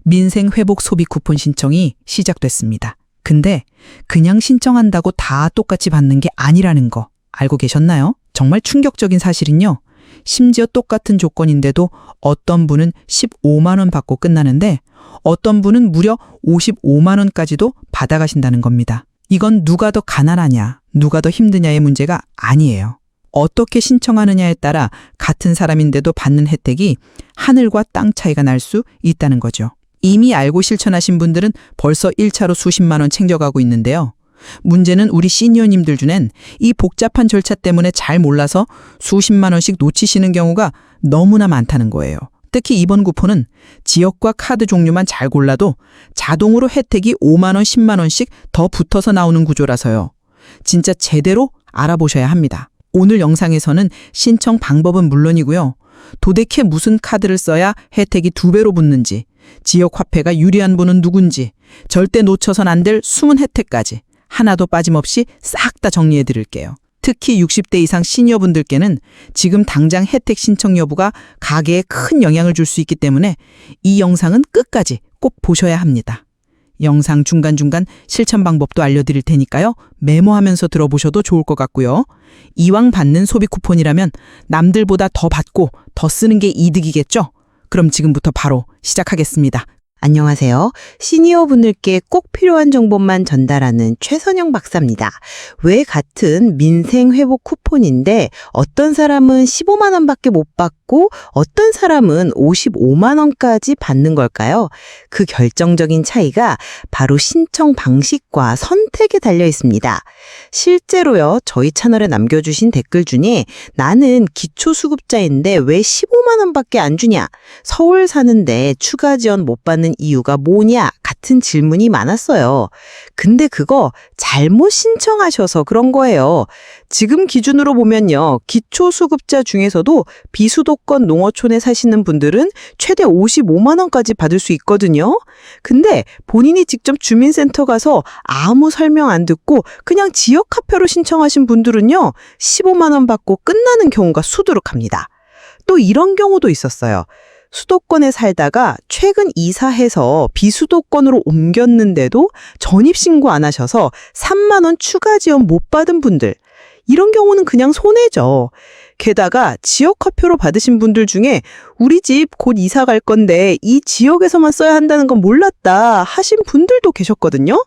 민생회복 소비 쿠폰 신청이 시작됐습니다. 근데 그냥 신청한다고 다 똑같이 받는 게 아니라는 거 알고 계셨나요? 정말 충격적인 사실은요. 심지어 똑같은 조건인데도 어떤 분은 15만 원 받고 끝나는데 어떤 분은 무려 55만 원까지도 받아가신다는 겁니다. 이건 누가 더 가난하냐, 누가 더 힘드냐의 문제가 아니에요. 어떻게 신청하느냐에 따라 같은 사람인데도 받는 혜택이 하늘과 땅 차이가 날 수 있다는 거죠. 이미 알고 실천하신 분들은 벌써 1차로 수십만 원 챙겨가고 있는데요. 문제는 우리 시니어님들 중엔 이 복잡한 절차 때문에 잘 몰라서 수십만 원씩 놓치시는 경우가 너무나 많다는 거예요. 특히 이번 쿠폰은 지역과 카드 종류만 잘 골라도 자동으로 혜택이 5만 원, 10만 원씩 더 붙어서 나오는 구조라서요. 진짜 제대로 알아보셔야 합니다. 오늘 영상에서는 신청 방법은 물론이고요. 도대체 무슨 카드를 써야 혜택이 2배로 붙는지, 지역 화폐가 유리한 분은 누군지, 절대 놓쳐선 안 될 숨은 혜택까지 하나도 빠짐없이 싹 다 정리해 드릴게요. 특히 60대 이상 시니어분들께는 지금 당장 혜택 신청 여부가 가계에 큰 영향을 줄 수 있기 때문에 이 영상은 끝까지 꼭 보셔야 합니다. 영상 중간중간 실천 방법도 알려드릴 테니까요. 메모하면서 들어보셔도 좋을 것 같고요. 이왕 받는 소비 쿠폰이라면 남들보다 더 받고 더 쓰는 게 이득이겠죠? 그럼 지금부터 바로 시작하겠습니다. 안녕하세요. 시니어분들께 꼭 필요한 정보만 전달하는 최선영 박사입니다. 왜 같은 민생회복 쿠폰인데 어떤 사람은 15만 원밖에 못 받고 어떤 사람은 55만 원까지 받는 걸까요? 그 결정적인 차이가 바로 신청 방식과 선택에 달려 있습니다. 실제로요, 저희 채널에 남겨주신 댓글 중에 나는 기초수급자인데 왜 15만 원밖에 안 주냐? 서울 사는데 추가 지원 못 받는 이유가 뭐냐? 같은 질문이 많았어요. 근데 그거 잘못 신청하셔서 그런 거예요. 지금 기준으로 보면요, 기초수급자 중에서도 비수도권 농어촌에 사시는 분들은 최대 55만 원까지 받을 수 있거든요. 근데 본인이 직접 주민센터 가서 아무 설명 안 듣고 그냥 지역화표로 신청하신 분들은요, 15만 원 받고 끝나는 경우가 수두룩합니다. 또 이런 경우도 있었어요. 수도권에 살다가 최근 이사해서 비수도권으로 옮겼는데도 전입신고 안 하셔서 3만 원 추가 지원 못 받은 분들, 이런 경우는 그냥 손해죠. 게다가 지역화표로 받으신 분들 중에 우리 집 곧 이사 갈 건데 이 지역에서만 써야 한다는 건 몰랐다 하신 분들도 계셨거든요.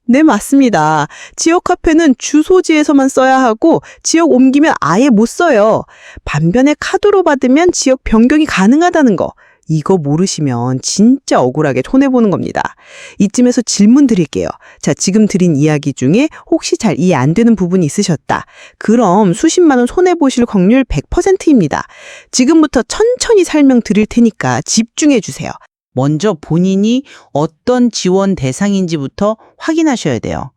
네, 맞습니다. 지역화폐는 주소지에서만 써야 하고 지역 옮기면 아예 못 써요. 반면에 카드로 받으면 지역 변경이 가능하다는 거. 이거 모르시면 진짜 억울하게 손해보는 겁니다. 이쯤에서 질문 드릴게요. 자, 지금 드린 이야기 중에 혹시 잘 이해 안 되는 부분이 있으셨다. 그럼 수십만 원 손해보실 확률 100%입니다. 지금부터 천천히 설명 드릴 테니까 집중해 주세요. 먼저 본인이 어떤 지원 대상인지부터 확인하셔야 돼요.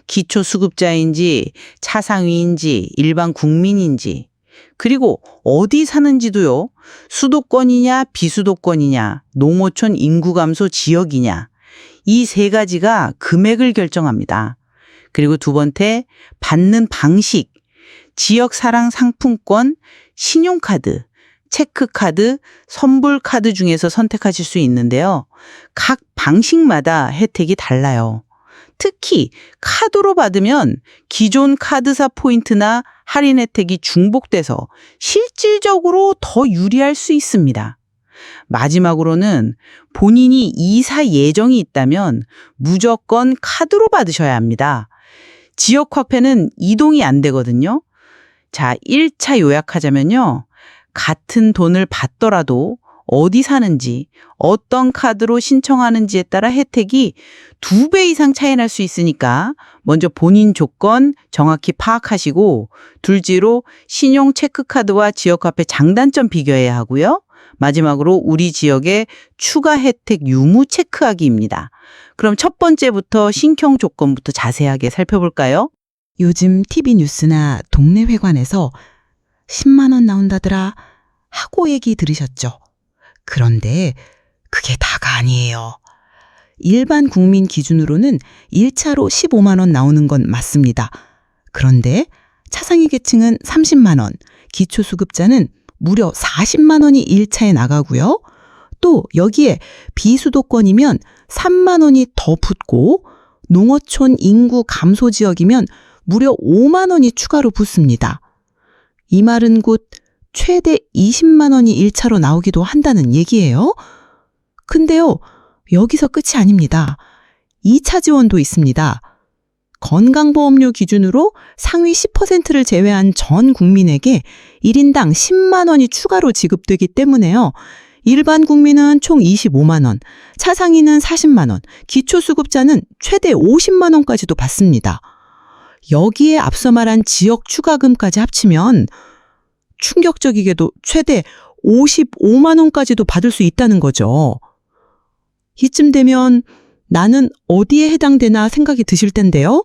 기초수급자인지, 차상위인지, 일반 국민인지, 그리고 어디 사는지도요. 수도권이냐, 비수도권이냐, 농어촌 인구 감소 지역이냐, 이 3가지가 금액을 결정합니다. 그리고 두 번째, 받는 방식, 지역사랑 상품권, 신용카드, 체크카드, 선불카드 중에서 선택하실 수 있는데요. 각 방식마다 혜택이 달라요. 특히 카드로 받으면 기존 카드사 포인트나 할인 혜택이 중복돼서 실질적으로 더 유리할 수 있습니다. 마지막으로는 본인이 이사 예정이 있다면 무조건 카드로 받으셔야 합니다. 지역화폐는 이동이 안 되거든요. 자, 1차 요약하자면요. 같은 돈을 받더라도 어디 사는지, 어떤 카드로 신청하는지에 따라 혜택이 2배 이상 차이 날 수 있으니까 먼저 본인 조건 정확히 파악하시고, 둘째로 신용 체크카드와 지역화폐 장단점 비교해야 하고요. 마지막으로 우리 지역의 추가 혜택 유무 체크하기입니다. 그럼 첫 번째부터 신청 조건부터 자세하게 살펴볼까요? 요즘 TV 뉴스나 동네 회관에서 10만 원 나온다더라 하고 얘기 들으셨죠? 그런데 그게 다가 아니에요. 일반 국민 기준으로는 1차로 15만 원 나오는 건 맞습니다. 그런데 차상위 계층은 30만 원, 기초수급자는 무려 40만 원이 1차에 나가고요. 또 여기에 비수도권이면 3만 원이 더 붙고 농어촌 인구 감소 지역이면 무려 5만 원이 추가로 붙습니다. 이 말은 곧 최대 20만 원이 1차로 나오기도 한다는 얘기예요. 근데요, 여기서 끝이 아닙니다. 2차 지원도 있습니다. 건강보험료 기준으로 상위 10%를 제외한 전 국민에게 1인당 10만 원이 추가로 지급되기 때문에요. 일반 국민은 총 25만 원, 차상위는 40만 원, 기초수급자는 최대 50만 원까지도 받습니다. 여기에 앞서 말한 지역 추가금까지 합치면 충격적이게도 최대 55만 원까지도 받을 수 있다는 거죠. 이쯤 되면 나는 어디에 해당되나 생각이 드실 텐데요.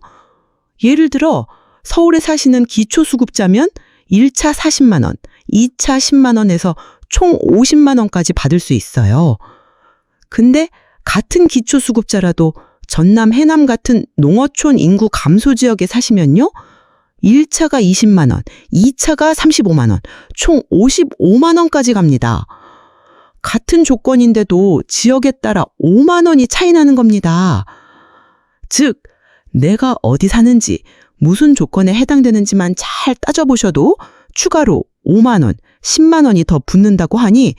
예를 들어 서울에 사시는 기초수급자면 1차 40만 원, 2차 10만 원에서 총 50만 원까지 받을 수 있어요. 근데 같은 기초수급자라도 전남, 해남 같은 농어촌 인구 감소 지역에 사시면요. 1차가 20만 원, 2차가 35만 원, 총 55만 원까지 갑니다. 같은 조건인데도 지역에 따라 5만 원이 차이 나는 겁니다. 즉, 내가 어디 사는지, 무슨 조건에 해당되는지만 잘 따져보셔도 추가로 5만 원, 10만 원이 더 붙는다고 하니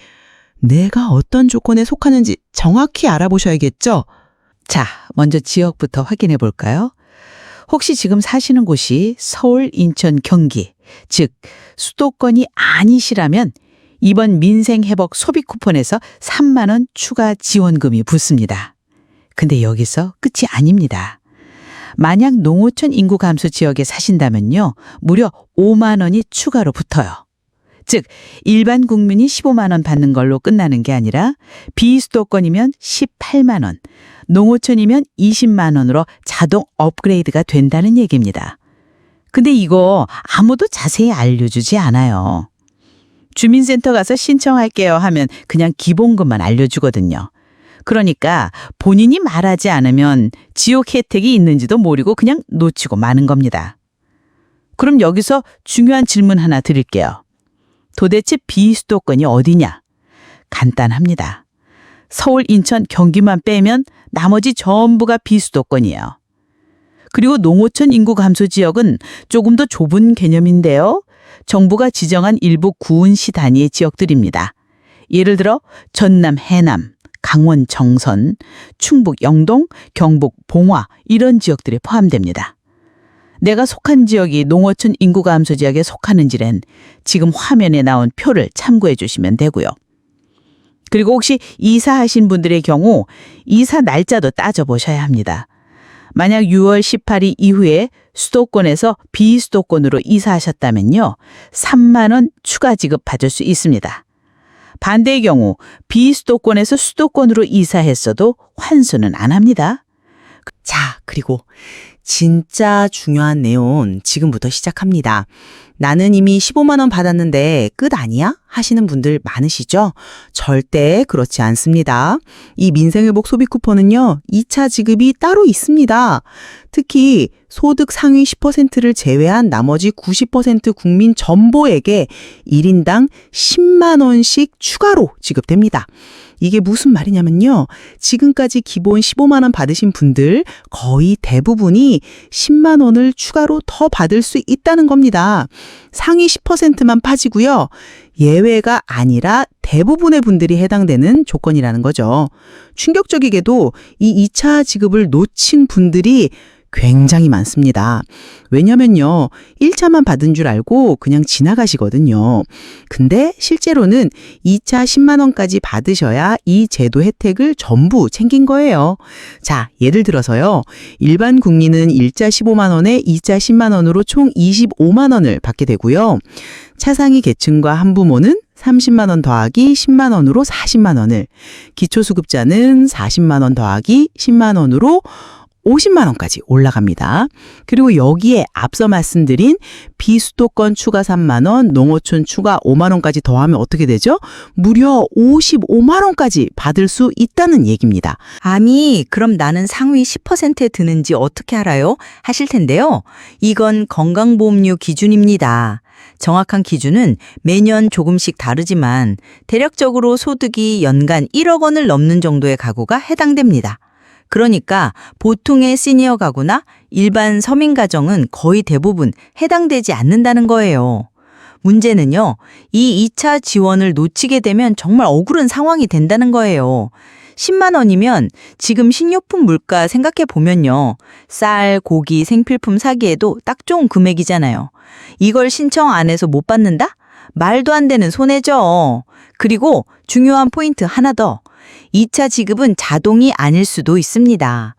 내가 어떤 조건에 속하는지 정확히 알아보셔야겠죠? 자, 먼저 지역부터 확인해 볼까요? 혹시 지금 사시는 곳이 서울, 인천, 경기, 즉 수도권이 아니시라면 이번 민생회복 소비 쿠폰에서 3만 원 추가 지원금이 붙습니다. 근데 여기서 끝이 아닙니다. 만약 농어촌 인구 감소 지역에 사신다면요, 무려 5만 원이 추가로 붙어요. 즉 일반 국민이 15만 원 받는 걸로 끝나는 게 아니라 비수도권이면 18만 원, 농어촌이면 20만 원으로 자동 업그레이드가 된다는 얘기입니다. 근데 이거 아무도 자세히 알려주지 않아요. 주민센터 가서 신청할게요 하면 그냥 기본금만 알려주거든요. 그러니까 본인이 말하지 않으면 지역 혜택이 있는지도 모르고 그냥 놓치고 마는 겁니다. 그럼 여기서 중요한 질문 하나 드릴게요. 도대체 비수도권이 어디냐? 간단합니다. 서울, 인천, 경기만 빼면 나머지 전부가 비수도권이에요. 그리고 농어촌 인구 감소 지역은 조금 더 좁은 개념인데요. 정부가 지정한 일부 구은시 단위의 지역들입니다. 예를 들어 전남, 해남, 강원, 정선, 충북, 영동, 경북, 봉화 이런 지역들이 포함됩니다. 내가 속한 지역이 농어촌 인구 감소 지역에 속하는지는 지금 화면에 나온 표를 참고해 주시면 되고요. 그리고 혹시 이사하신 분들의 경우 이사 날짜도 따져보셔야 합니다. 만약 6월 18일 이후에 수도권에서 비수도권으로 이사하셨다면요, 3만 원 추가 지급 받을 수 있습니다. 반대의 경우 비수도권에서 수도권으로 이사했어도 환수는 안 합니다. 자, 그리고 진짜 중요한 내용 지금부터 시작합니다. 나는 이미 15만 원 받았는데 끝 아니야? 하시는 분들 많으시죠? 절대 그렇지 않습니다. 이 민생회복 소비 쿠폰은요, 2차 지급이 따로 있습니다. 특히 소득 상위 10%를 제외한 나머지 90% 국민 전부에게 1인당 10만 원씩 추가로 지급됩니다. 이게 무슨 말이냐면요, 지금까지 기본 15만 원 받으신 분들 거의 대부분이 10만 원을 추가로 더 받을 수 있다는 겁니다. 상위 10%만 빠지고요. 예외가 아니라 대부분의 분들이 해당되는 조건이라는 거죠. 충격적이게도 이 2차 지급을 놓친 분들이 굉장히 많습니다. 왜냐면요, 1차만 받은 줄 알고 그냥 지나가시거든요. 근데 실제로는 2차 10만 원까지 받으셔야 이 제도 혜택을 전부 챙긴 거예요. 자, 예를 들어서요, 일반 국민은 1차 15만 원에 2차 10만 원으로 총 25만 원을 받게 되고요. 차상위 계층과 한부모는 30만 원 더하기 10만 원으로 40만 원을, 기초수급자는 40만 원 더하기 10만 원으로 50만 원까지 올라갑니다. 그리고 여기에 앞서 말씀드린 비수도권 추가 3만 원, 농어촌 추가 5만 원까지 더하면 어떻게 되죠? 무려 55만 원까지 받을 수 있다는 얘기입니다. 아니, 그럼 나는 상위 10%에 드는지 어떻게 알아요? 하실 텐데요. 이건 건강보험료 기준입니다. 정확한 기준은 매년 조금씩 다르지만 대략적으로 소득이 연간 1억 원을 넘는 정도의 가구가 해당됩니다. 그러니까 보통의 시니어 가구나 일반 서민 가정은 거의 대부분 해당되지 않는다는 거예요. 문제는요, 이 2차 지원을 놓치게 되면 정말 억울한 상황이 된다는 거예요. 10만 원이면 지금 식료품 물가 생각해 보면요. 쌀, 고기, 생필품 사기에도 딱 좋은 금액이잖아요. 이걸 신청 안 해서 못 받는다? 말도 안 되는 손해죠. 그리고 중요한 포인트 하나 더. 2차 지급은 자동이 아닐 수도 있습니다.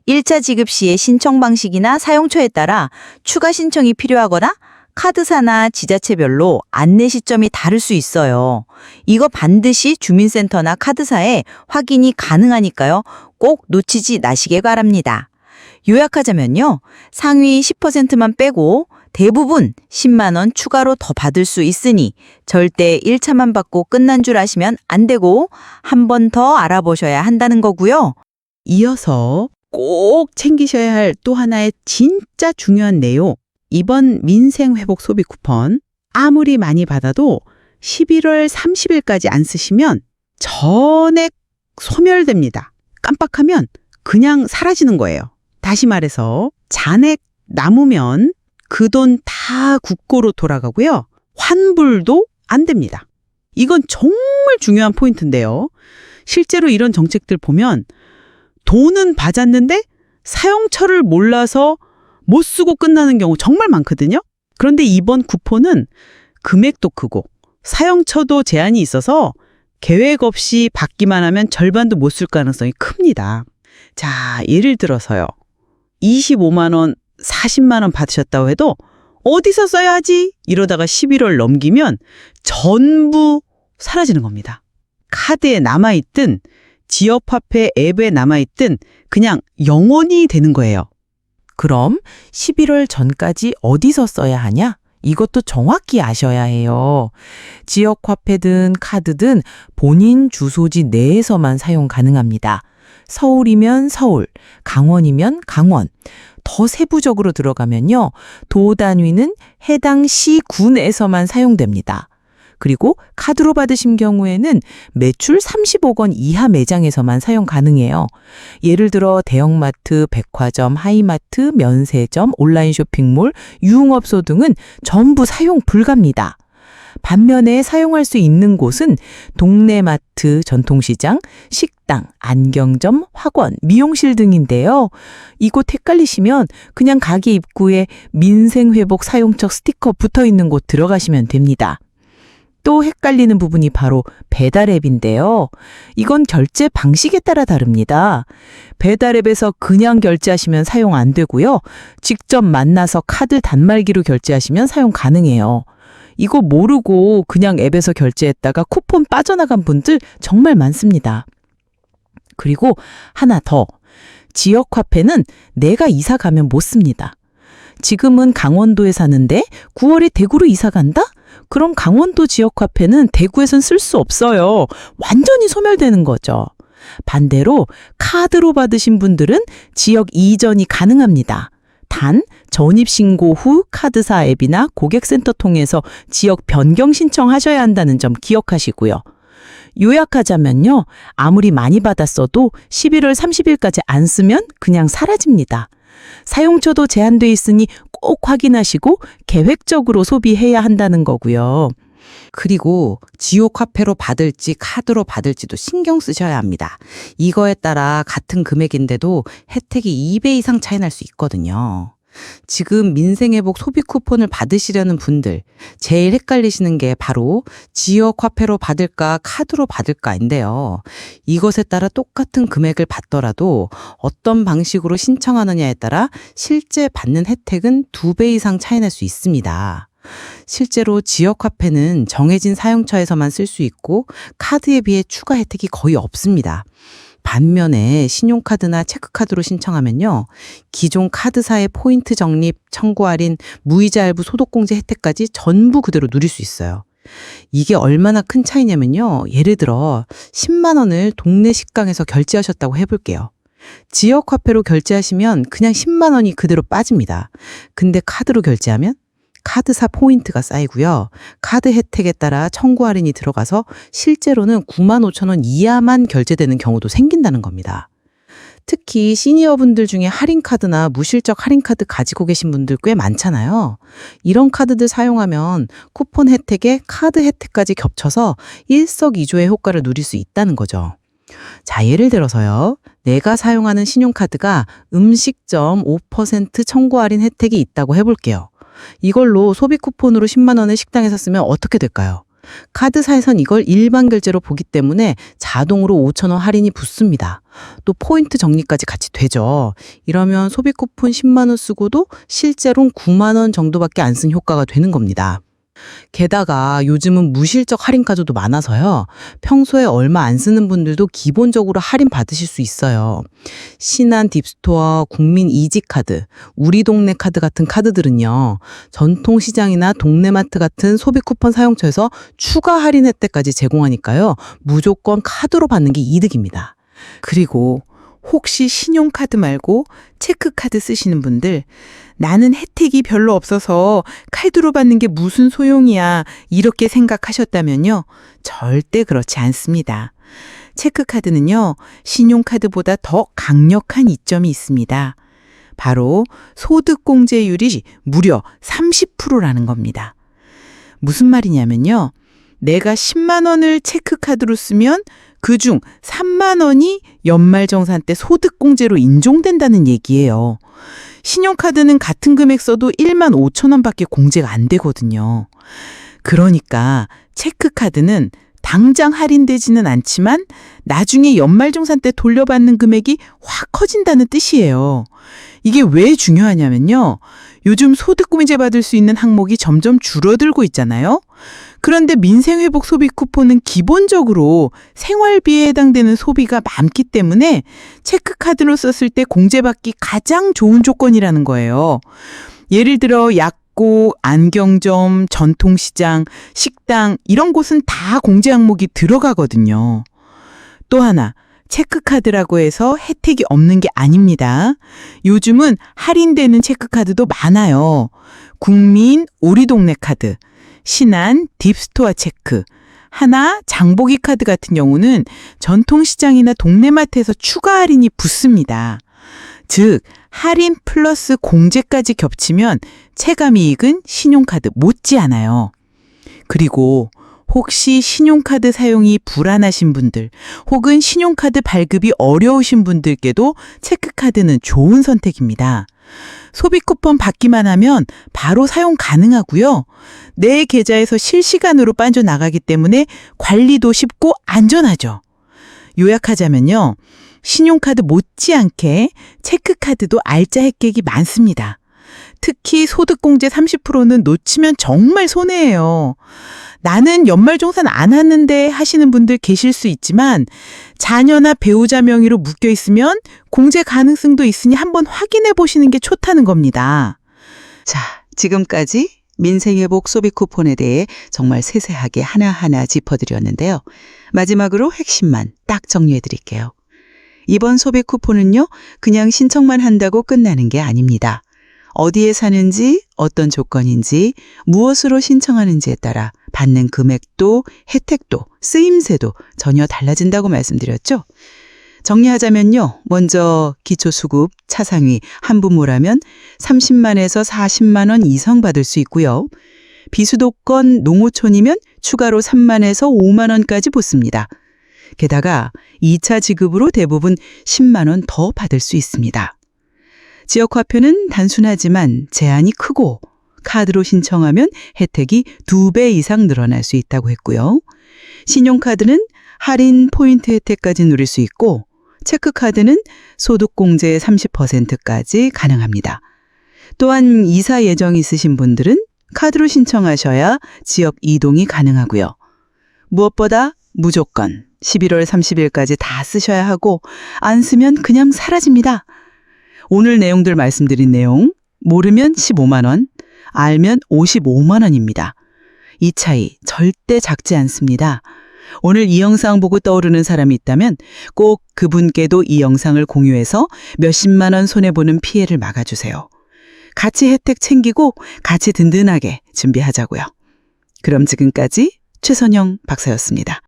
1차 지급 시의 신청 방식이나 사용처에 따라 추가 신청이 필요하거나 카드사나 지자체별로 안내 시점이 다를 수 있어요. 이거 반드시 주민센터나 카드사에 확인이 가능하니까요. 꼭 놓치지 마시길 바랍니다. 요약하자면요. 상위 10%만 빼고 대부분 10만 원 추가로 더 받을 수 있으니 절대 1차만 받고 끝난 줄 아시면 안 되고 한 번 더 알아보셔야 한다는 거고요. 이어서 꼭 챙기셔야 할 또 하나의 진짜 중요한 내용. 이번 민생회복 소비 쿠폰 아무리 많이 받아도 11월 30일까지 안 쓰시면 전액 소멸됩니다. 깜빡하면 그냥 사라지는 거예요. 다시 말해서 잔액 남으면 그 돈 다 국고로 돌아가고요. 환불도 안 됩니다. 이건 정말 중요한 포인트인데요. 실제로 이런 정책들 보면 돈은 받았는데 사용처를 몰라서 못 쓰고 끝나는 경우 정말 많거든요. 그런데 이번 쿠폰은 금액도 크고 사용처도 제한이 있어서 계획 없이 받기만 하면 절반도 못 쓸 가능성이 큽니다. 자, 예를 들어서요. 25만 원, 40만 원 받으셨다고 해도 어디서 써야 하지? 이러다가 11월 넘기면 전부 사라지는 겁니다. 카드에 남아있든 지역화폐 앱에 남아있든 그냥 영원히 되는 거예요. 그럼 11월 전까지 어디서 써야 하냐? 이것도 정확히 아셔야 해요. 지역 화폐든 카드든 본인 주소지 내에서만 사용 가능합니다. 서울이면 서울, 강원이면 강원. 더 세부적으로 들어가면요. 도 단위는 해당 시, 군에서만 사용됩니다. 그리고 카드로 받으신 경우에는 매출 30억 원 이하 매장에서만 사용 가능해요. 예를 들어 대형마트, 백화점, 하이마트, 면세점, 온라인 쇼핑몰, 유흥업소 등은 전부 사용 불가입니다. 반면에 사용할 수 있는 곳은 동네 마트, 전통시장, 식당, 안경점, 학원, 미용실 등인데요. 이곳 헷갈리시면 그냥 가게 입구에 민생회복 사용처 스티커 붙어 있는 곳 들어가시면 됩니다. 또 헷갈리는 부분이 바로 배달앱인데요. 이건 결제 방식에 따라 다릅니다. 배달앱에서 그냥 결제하시면 사용 안 되고요. 직접 만나서 카드 단말기로 결제하시면 사용 가능해요. 이거 모르고 그냥 앱에서 결제했다가 쿠폰 빠져나간 분들 정말 많습니다. 그리고 하나 더. 지역화폐는 내가 이사 가면 못 씁니다. 지금은 강원도에 사는데 9월에 대구로 이사 간다? 그럼 강원도 지역화폐는 대구에선 쓸 수 없어요. 완전히 소멸되는 거죠. 반대로 카드로 받으신 분들은 지역 이전이 가능합니다. 단 전입신고 후 카드사 앱이나 고객센터 통해서 지역 변경 신청하셔야 한다는 점 기억하시고요. 요약하자면요. 아무리 많이 받았어도 11월 30일까지 안 쓰면 그냥 사라집니다. 사용처도 제한돼 있으니 꼭 확인하시고 계획적으로 소비해야 한다는 거고요. 그리고 지역화폐로 받을지 카드로 받을지도 신경 쓰셔야 합니다. 이거에 따라 같은 금액인데도 혜택이 2배 이상 차이 날 수 있거든요. 지금 민생회복 소비 쿠폰을 받으시려는 분들 제일 헷갈리시는 게 바로 지역화폐로 받을까 카드로 받을까인데요. 이것에 따라 똑같은 금액을 받더라도 어떤 방식으로 신청하느냐에 따라 실제 받는 혜택은 2배 이상 차이 날 수 있습니다. 실제로 지역화폐는 정해진 사용처에서만 쓸 수 있고 카드에 비해 추가 혜택이 거의 없습니다. 반면에 신용카드나 체크카드로 신청하면요. 기존 카드사의 포인트 적립, 청구 할인, 무이자 할부 소득공제 혜택까지 전부 그대로 누릴 수 있어요. 이게 얼마나 큰 차이냐면요. 예를 들어 10만 원을 동네 식당에서 결제하셨다고 해볼게요. 지역화폐로 결제하시면 그냥 10만 원이 그대로 빠집니다. 근데 카드로 결제하면 카드사 포인트가 쌓이고요. 카드 혜택에 따라 청구 할인이 들어가서 실제로는 95,000원 이하만 결제되는 경우도 생긴다는 겁니다. 특히 시니어분들 중에 할인카드나 무실적 할인카드 가지고 계신 분들 꽤 많잖아요. 이런 카드들 사용하면 쿠폰 혜택에 카드 혜택까지 겹쳐서 일석이조의 효과를 누릴 수 있다는 거죠. 자, 예를 들어서요. 내가 사용하는 신용카드가 음식점 5% 청구 할인 혜택이 있다고 해볼게요. 이걸로 소비 쿠폰으로 10만 원을 식당에서 쓰면 어떻게 될까요? 카드사에선 이걸 일반 결제로 보기 때문에 자동으로 5,000원 할인이 붙습니다. 또 포인트 적립까지 같이 되죠. 이러면 소비 쿠폰 10만 원 쓰고도 실제로는 9만 원 정도밖에 안 쓴 효과가 되는 겁니다. 게다가 요즘은 무실적 할인카드도 많아서요. 평소에 얼마 안 쓰는 분들도 기본적으로 할인 받으실 수 있어요. 신한 딥스토어, 국민 이지카드, 우리 동네 카드 같은 카드들은요. 전통시장이나 동네마트 같은 소비 쿠폰 사용처에서 추가 할인 혜택까지 제공하니까요. 무조건 카드로 받는 게 이득입니다. 그리고 혹시 신용카드 말고 체크카드 쓰시는 분들, 나는 혜택이 별로 없어서 카드로 받는 게 무슨 소용이야, 이렇게 생각하셨다면요. 절대 그렇지 않습니다. 체크카드는요, 신용카드보다 더 강력한 이점이 있습니다. 바로 소득공제율이 무려 30%라는 겁니다. 무슨 말이냐면요. 내가 10만 원을 체크카드로 쓰면 그중 3만 원이 연말정산 때 소득공제로 인정된다는 얘기예요. 신용카드는 같은 금액 써도 1만 5천 원밖에 공제가 안 되거든요. 그러니까 체크카드는 당장 할인되지는 않지만 나중에 연말정산 때 돌려받는 금액이 확 커진다는 뜻이에요. 이게 왜 중요하냐면요. 요즘 소득공제 받을 수 있는 항목이 점점 줄어들고 있잖아요. 그런데 민생회복 소비 쿠폰은 기본적으로 생활비에 해당되는 소비가 많기 때문에 체크카드로 썼을 때 공제받기 가장 좋은 조건이라는 거예요. 예를 들어 약국, 안경점, 전통시장, 식당 이런 곳은 다 공제 항목이 들어가거든요. 또 하나, 체크카드라고 해서 혜택이 없는 게 아닙니다. 요즘은 할인되는 체크카드도 많아요. 국민, 우리 동네 카드, 신한, 딥스토어 체크, 하나, 장보기 카드 같은 경우는 전통시장이나 동네마트에서 추가 할인이 붙습니다. 즉, 할인 플러스 공제까지 겹치면 체감이익은 신용카드 못지않아요. 그리고 혹시 신용카드 사용이 불안하신 분들 혹은 신용카드 발급이 어려우신 분들께도 체크카드는 좋은 선택입니다. 소비 쿠폰 받기만 하면 바로 사용 가능하고요. 내 계좌에서 실시간으로 빠져나가기 때문에 관리도 쉽고 안전하죠. 요약하자면요. 신용카드 못지않게 체크카드도 알짜 혜택이 많습니다. 특히 소득공제 30%는 놓치면 정말 손해예요. 나는 연말정산 안 하는데 하시는 분들 계실 수 있지만 자녀나 배우자 명의로 묶여 있으면 공제 가능성도 있으니 한번 확인해 보시는 게 좋다는 겁니다. 자, 지금까지 민생회복 소비 쿠폰에 대해 정말 세세하게 하나하나 짚어드렸는데요. 마지막으로 핵심만 딱 정리해드릴게요. 이번 소비 쿠폰은요, 그냥 신청만 한다고 끝나는 게 아닙니다. 어디에 사는지, 어떤 조건인지, 무엇으로 신청하는지에 따라 받는 금액도, 혜택도, 쓰임새도 전혀 달라진다고 말씀드렸죠. 정리하자면요. 먼저 기초수급, 차상위, 한부모라면 30만에서 40만 원 이상 받을 수 있고요. 비수도권, 농어촌이면 추가로 3만에서 5만 원까지 붙습니다. 게다가 2차 지급으로 대부분 10만 원 더 받을 수 있습니다. 지역화표는 단순하지만 제한이 크고 카드로 신청하면 혜택이 2배 이상 늘어날 수 있다고 했고요. 신용카드는 할인 포인트 혜택까지 누릴 수 있고 체크카드는 소득공제 30%까지 가능합니다. 또한 이사 예정이 있으신 분들은 카드로 신청하셔야 지역 이동이 가능하고요. 무엇보다 무조건 11월 30일까지 다 쓰셔야 하고 안 쓰면 그냥 사라집니다. 오늘 내용들 말씀드린 내용 모르면 15만 원, 알면 55만 원입니다. 이 차이 절대 작지 않습니다. 오늘 이 영상 보고 떠오르는 사람이 있다면 꼭 그분께도 이 영상을 공유해서 몇십만 원 손해보는 피해를 막아주세요. 같이 혜택 챙기고 같이 든든하게 준비하자고요. 그럼 지금까지 최선영 박사였습니다.